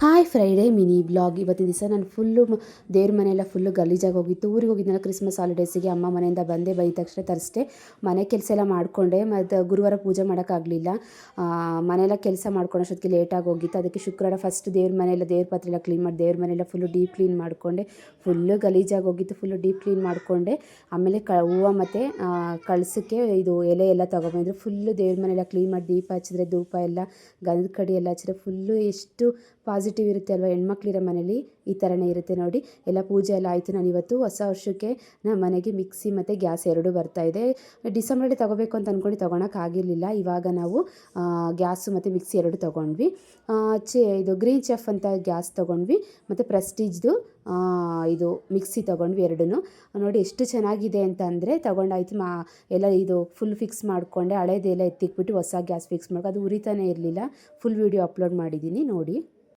Hi Friday mini blog. ಇವತ್ತಿನ ದಿವಸ ನಾನು ದೇವ್ರ ಮನೆಯೆಲ್ಲ ಫುಲ್ಲು ಗಲೀಜಾಗಿ ಹೋಗಿತ್ತು. ಊರಿಗೆ ಹೋಗಿದ್ದೆನಲ್ಲ ಕ್ರಿಸ್ಮಸ್ ಹಾಲಿಡೇಸಿಗೆ. ಅಮ್ಮ ಮನೆಯಿಂದ ಬಂದೆ, ಬೈದ ತಕ್ಷಣ ತರಿಸ್ದೆ. ಮನೆ ಕೆಲಸ ಎಲ್ಲ ಮಾಡಿಕೊಂಡೆ. ಮತ್ತು ಗುರುವಾರ ಪೂಜೆ ಮಾಡೋಕ್ಕಾಗಲಿಲ್ಲ. ಮನೆಯೆಲ್ಲ ಕೆಲಸ ಮಾಡ್ಕೊಳ್ಳೋಷ್ಟೊತ್ತಿಗೆ ಲೇಟಾಗಿ ಹೋಗಿತ್ತು. ಅದಕ್ಕೆ ಶುಕ್ರವಾರ ಫಸ್ಟ್ ದೇವ್ರ ಮನೆಯೆಲ್ಲ ದೇವ್ರ ಪಾತ್ರೆ ಎಲ್ಲ ಕ್ಲೀನ್ ಮಾಡಿ ದೇವ್ರ ಮನೆಯೆಲ್ಲ ಫುಲ್ಲು ಡೀಪ್ ಕ್ಲೀನ್ ಮಾಡಿಕೊಂಡೆ. ಫುಲ್ಲು ಗಲೀಜಾಗಿ ಹೋಗಿತ್ತು. ಫುಲ್ಲು ಡೀಪ್ ಕ್ಲೀನ್ ಮಾಡಿಕೊಂಡೆ. ಆಮೇಲೆ ಹೂವು ಮತ್ತು ಕಳಸಕ್ಕೆ ಇದು ಎಲೆ ಎಲ್ಲ ತೊಗೊಬಂದರು. ಫುಲ್ಲು ದೇವ್ರ ಮನೆಯೆಲ್ಲ ಕ್ಲೀನ್ ಮಾಡಿ ದೀಪ ಹಚ್ಚಿದ್ರೆ, ಧೂಪ ಎಲ್ಲ ಗಂಧದ ಕಡ್ಡಿ ಎಲ್ಲ ಹಚ್ಚಿದ್ರೆ ಫುಲ್ಲು ಎಷ್ಟು ಪಾಸಿಟಿವ್ ಇರುತ್ತೆ ಅಲ್ವಾ. ಹೆಣ್ಮಕ್ಳಿರೋ ಮನೇಲಿ ಈ ಥರನೇ ಇರುತ್ತೆ ನೋಡಿ. ಎಲ್ಲ ಪೂಜೆ ಎಲ್ಲ ಆಯಿತು. ನಾನು ಇವತ್ತು ಹೊಸ ವರ್ಷಕ್ಕೆ ನಮ್ಮ ಮನೆಗೆ ಮಿಕ್ಸಿ ಮತ್ತು ಗ್ಯಾಸ್ ಎರಡೂ ಬರ್ತಾಯಿದೆ. ಡಿಸೆಂಬರಲ್ಲಿ ತೊಗೋಬೇಕು ಅಂತ ಅಂದ್ಕೊಂಡು ತೊಗೊಳಕ್ಕಾಗಿರಲಿಲ್ಲ. ಇವಾಗ ನಾವು ಗ್ಯಾಸು ಮತ್ತು ಮಿಕ್ಸಿ ಎರಡು ತೊಗೊಂಡ್ವಿ. ಇದು ಗ್ರೀನ್ ಚೆಫ್ ಅಂತ ಗ್ಯಾಸ್ ತೊಗೊಂಡ್ವಿ, ಮತ್ತು ಪ್ರೆಸ್ಟೀಜ್ದು ಇದು ಮಿಕ್ಸಿ ತೊಗೊಂಡ್ವಿ ಎರಡೂ. ನೋಡಿ ಎಷ್ಟು ಚೆನ್ನಾಗಿದೆ ಅಂತ ಅಂದರೆ ತೊಗೊಂಡಾಯ್ತು. ಎಲ್ಲ ಇದು ಫುಲ್ ಫಿಕ್ಸ್ ಮಾಡಿಕೊಂಡೆ. ಹಳೇದೆಲ್ಲ ಎತ್ತಿಕ್ಬಿಟ್ಟು ಹೊಸ ಗ್ಯಾಸ್ ಫಿಕ್ಸ್ ಮಾಡ್ಕೊ. ಅದು ಉರಿತಾನೆ ಇರಲಿಲ್ಲ. ಫುಲ್ ವೀಡಿಯೋ ಅಪ್ಲೋಡ್ ಮಾಡಿದ್ದೀನಿ ನೋಡಿ.